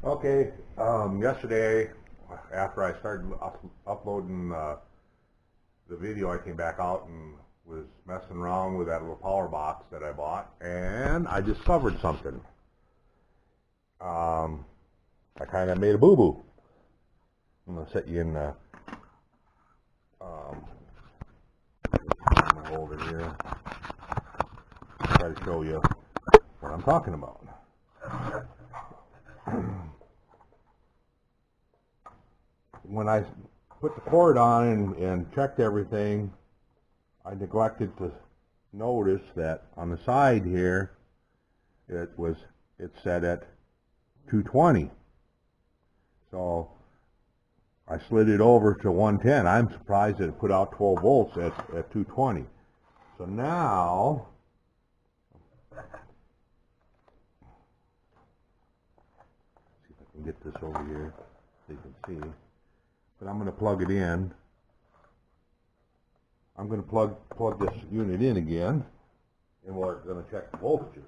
Okay, yesterday, after I started uploading the video, I came back out and was messing around with that little power box that I bought, and I discovered something. I kind of made a boo-boo. I'm going to set you in the holder here, try to show you what I'm talking about. When I put the cord on and checked everything, I neglected to notice that on the side here it's set at 220. So I slid it over to 110. I'm surprised that it put out 12 volts at 220. So now see if I can get this over here so you can see. But I'm going to plug it in. I'm going to plug this unit in again, and we're going to check the voltages.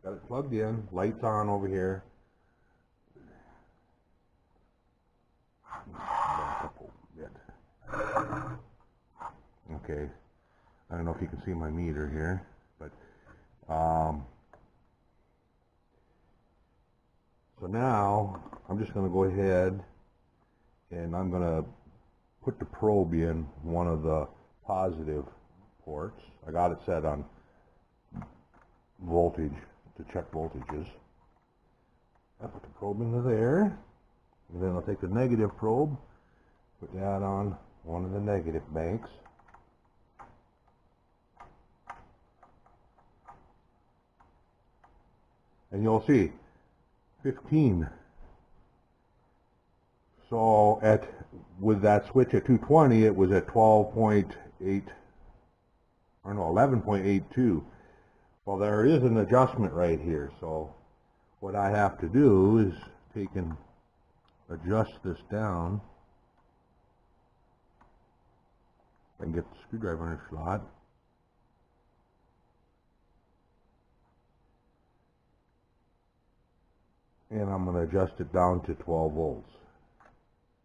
Got it plugged in, lights on over here. Back up a bit. Okay, I don't know if you can see my meter here, but so now I'm just going to go ahead and I'm going to put the probe in one of the positive ports. I got it set on voltage to check voltages. I put the probe into there, and then I'll take the negative probe, put that on one of the negative banks. And you'll see 15. So with that switch at 220, it was at 12.8, or no, 11.82. Well, there is an adjustment right here. So what I have to do is take and adjust this down and get the screwdriver in the slot. And I'm going to adjust it down to 12 volts.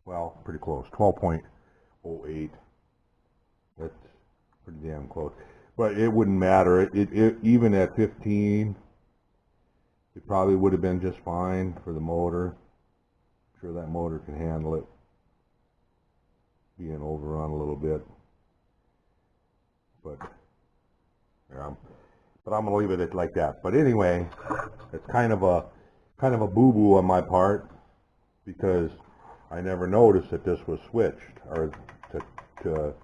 Well, pretty close, 12.08. That's pretty damn close. But it wouldn't matter. Even at 15, it probably would have been just fine for the motor. I'm sure that motor can handle it being overrun a little bit. But I'm going to leave it like that. But anyway, it's kind of a boo-boo on my part, because I never noticed that this was switched or to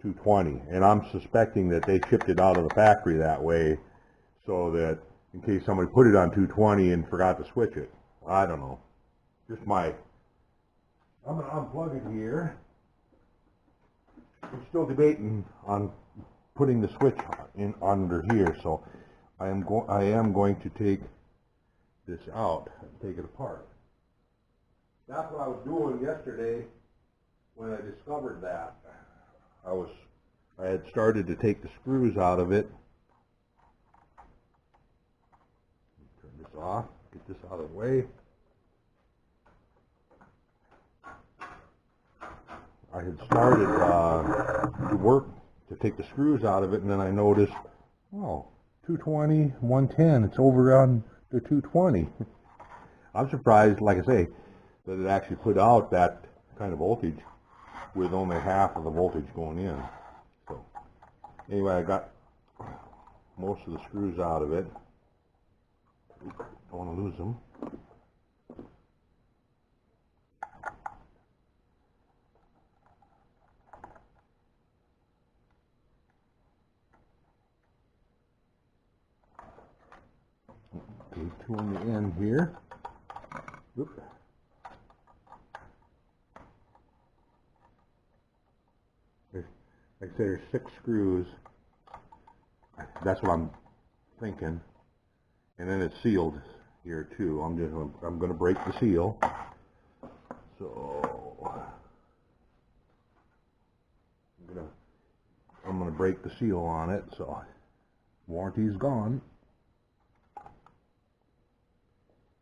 220, and I'm suspecting that they shipped it out of the factory that way, so that in case somebody put it on 220 and forgot to switch it. I don't know. I'm going to unplug it here. I'm still debating on putting the switch in under here, so I am going to take this out and take it apart. That's what I was doing yesterday when I discovered that. I had started to take the screws out of it. Turn this off, get this out of the way. I had started to work to take the screws out of it, and then I noticed, oh, 220, 110, it's over on the 220. I'm surprised, like I say, that it actually put out that kind of voltage with only half of the voltage going in. So anyway, I got most of the screws out of it. Don't want to lose them. Okay, two on the end here. Oop. Like I say, there's 6 screws. That's what I'm thinking. And then it's sealed here too. I'm going to break the seal. So I'm going to I'm going to break the seal on it, so warranty's gone.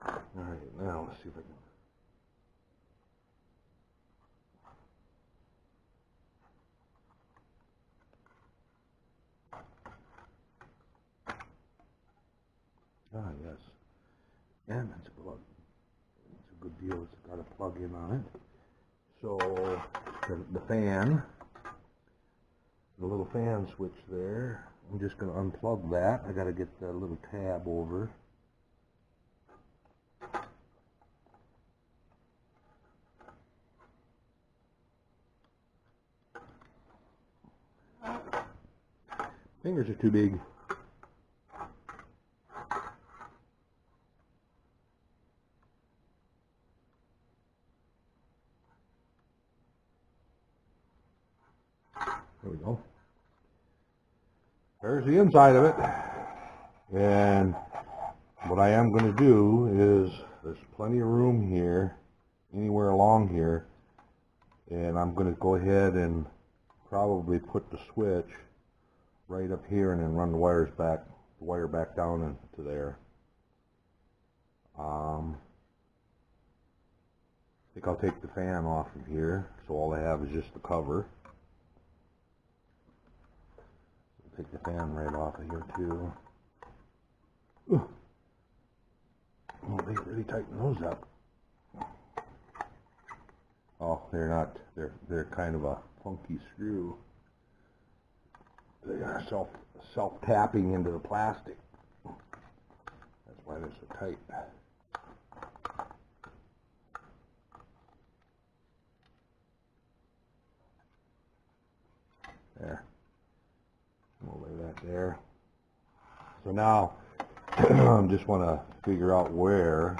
Alright, now let's see if I can. Ah, yes. And it's a plug. It's a good deal. It's got a plug in on it. So the fan, the little fan switch there, I'm just going to unplug that. I got to get the little tab over. Fingers are too big. There we go. There's the inside of it. And what I am going to do is, there's plenty of room here, anywhere along here, and I'm going to go ahead and probably put the switch right up here and then run the wire back down into there. I think I'll take the fan off of here, so all I have is just the cover. Take the fan right off of here too. Ooh. Oh, they really tighten those up. Oh, they're not. They're kind of a funky screw. They are self-tapping into the plastic. That's why they're so tight. There. We'll lay that there. So now I just want to figure out where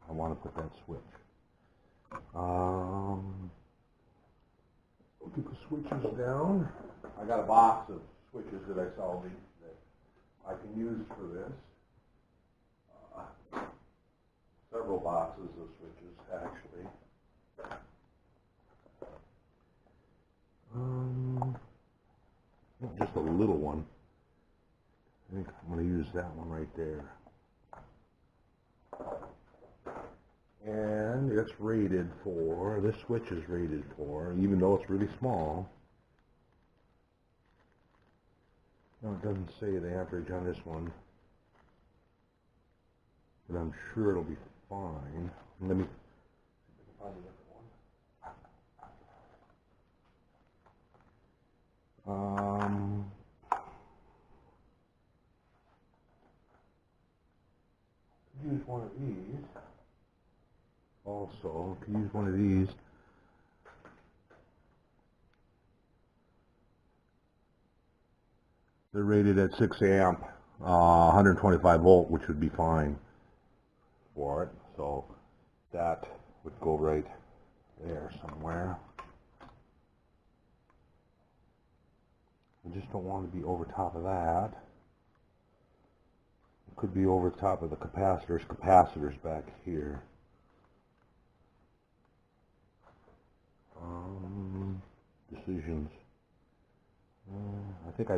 I want to put that switch. We'll get the switches down. I got a box of switches that I salvaged that I can use for this. Several boxes of switches, actually. Just a little one. I think I'm going to use that one right there. And it's rated for, this switch is rated for, even though it's really small. No, it doesn't say the amperage on this one, but I'm sure it'll be fine. Let me find a different one. Use one of these. Also, could use one of these. They're rated at 6 amp, 125 volt, which would be fine for it. So that would go right there somewhere. I just don't want to be over top of that. It could be over top of the capacitors back here. Decisions. I think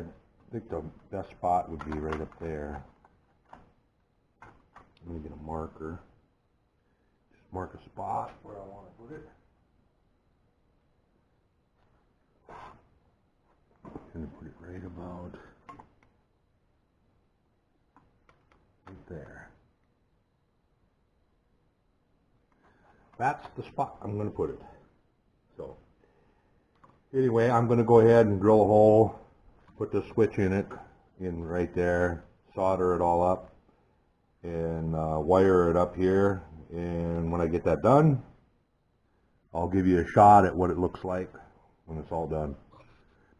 the best spot would be right up there. Let me get a marker. Just mark a spot where I want to put it. I'm going to put it right about right there. That's the spot I'm going to put it. So anyway, I'm going to go ahead and drill a hole, put the switch in it, right there, solder it all up, and wire it up here. And when I get that done, I'll give you a shot at what it looks like when it's all done.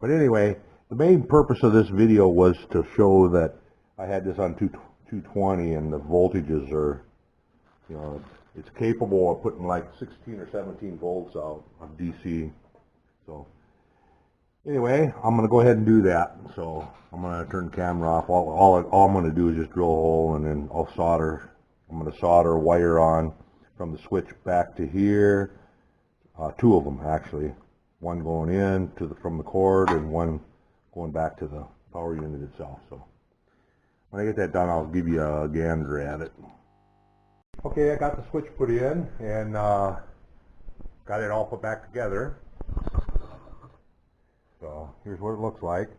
But anyway, the main purpose of this video was to show that I had this on 220 and the voltages are, you know, it's capable of putting like 16 or 17 volts out of DC. So anyway, I'm going to go ahead and do that. So I'm going to turn the camera off. All I'm going to do is just drill a hole, and then I'll solder. I'm going to solder a wire on from the switch back to here. Two of them actually. One going in from the cord, and one going back to the power unit itself. So when I get that done, I'll give you a gander at it. Okay, I got the switch put in and got it all put back together. So here's what it looks like.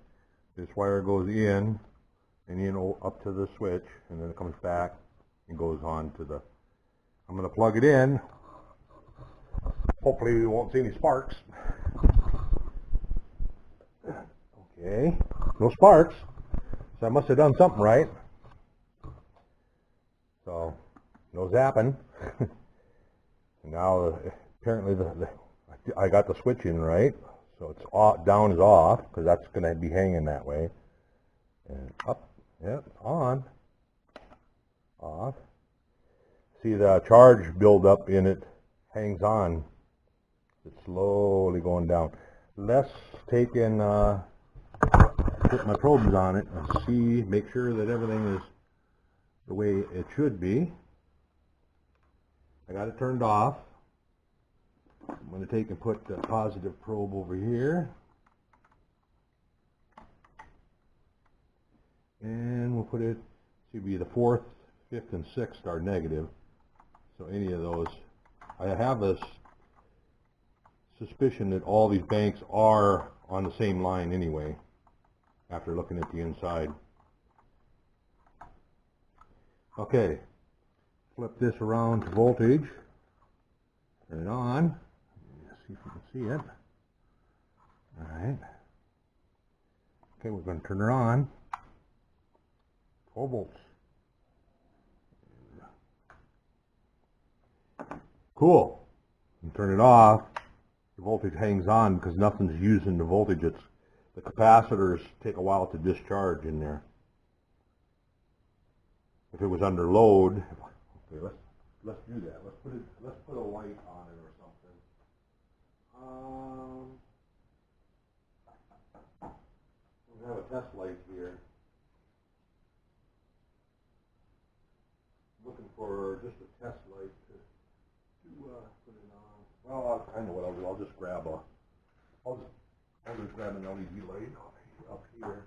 This wire goes in and in up to the switch, and then it comes back and goes on to the, I'm going to plug it in. Hopefully we won't see any sparks. Okay, no sparks, so I must have done something right. So, no zapping. Now, apparently I got the switch in right, so it's off, down is off, because that's going to be hanging that way. And up, yep, on, off. See the charge build up in it hangs on. It's slowly going down. Let's take and put my probes on it and see, make sure that everything is the way it should be. I got it turned off. I'm going to take and put the positive probe over here. And we'll put it, should be the 4th, 5th, and 6th are negative. So any of those, I have this suspicion that all these banks are on the same line anyway, after looking at the inside. Okay, flip this around to voltage, turn it on, see if you can see it. Alright, okay, we're going to turn it on, 12 volts. Cool, and turn it off. The voltage hangs on because nothing's using the voltage. It's the capacitors take a while to discharge in there. If it was under load, okay, let's do that. Let's put a light on it or something. We have a test light here. Looking for just a test light to put it on. Well, I know what I'll do. I'll just grab a. I'll just grab an LED light up here.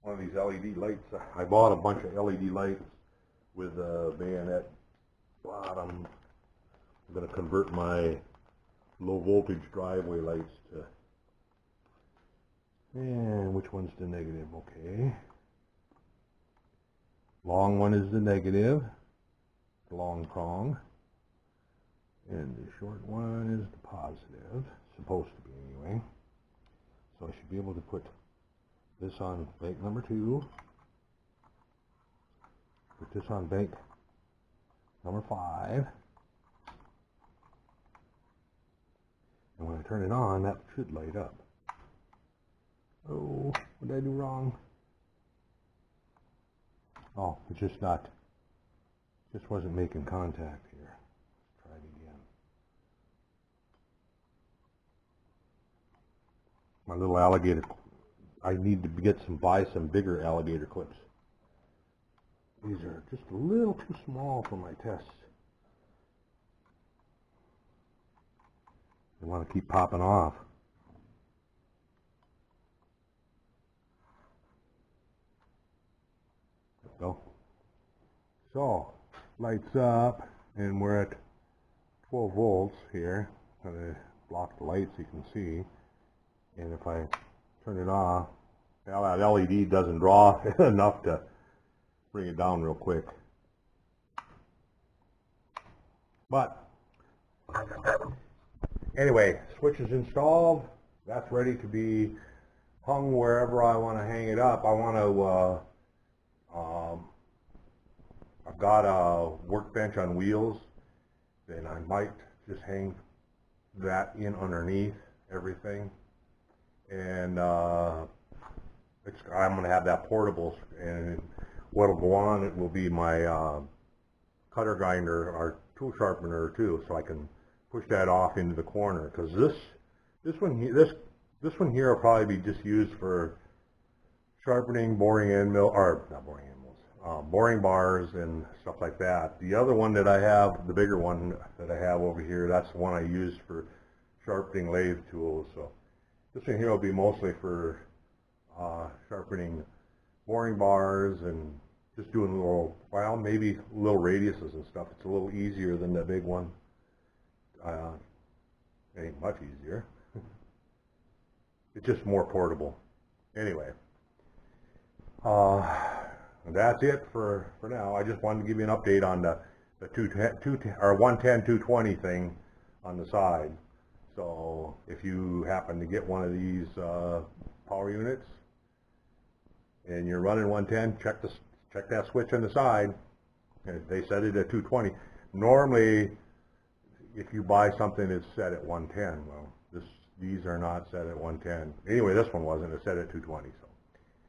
One of these LED lights. I bought a bunch of LED lights with a bayonet bottom. I'm going to convert my low voltage driveway lights to. And which one's the negative? Okay. Long one is the negative, the long prong, and the short one is the positive, supposed to be anyway. So I should be able to put this on bank number 2, put this on bank number 5, and when I turn it on, that should light up. Oh, what did I do wrong? Oh, it's just not, just wasn't making contact here. Let's try it again. My little alligator, I need to buy some bigger alligator clips. These are just a little too small for my tests. They want to keep popping off. Go. So, lights up, and we're at 12 volts here. I'm going to block the light so you can see. And if I turn it off, well, that LED doesn't draw enough to bring it down real quick. But, anyway, switch is installed. That's ready to be hung wherever I want to hang it up. I want to I've got a workbench on wheels, and I might just hang that in underneath everything. And I'm going to have that portable, and what'll go on it will be my cutter grinder or tool sharpener too, so I can push that off into the corner. Because this one here will probably be just used for sharpening boring end mill, or not boring end mills, boring bars and stuff like that. The other one that I have, the bigger one that I have over here, that's the one I use for sharpening lathe tools. So this one here will be mostly for sharpening boring bars and just doing little, well, maybe little radiuses and stuff. It's a little easier than the big one. It ain't much easier. It's just more portable. Anyway, that's it for now. I just wanted to give you an update on the 110, 220 thing on the side. So if you happen to get one of these power units and you're running 110, check that switch on the side. They set it at 220. Normally, if you buy something that's set at 110, well, these are not set at 110. Anyway, this one wasn't. It's set at 220. So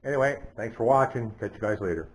anyway, thanks for watching. Catch you guys later.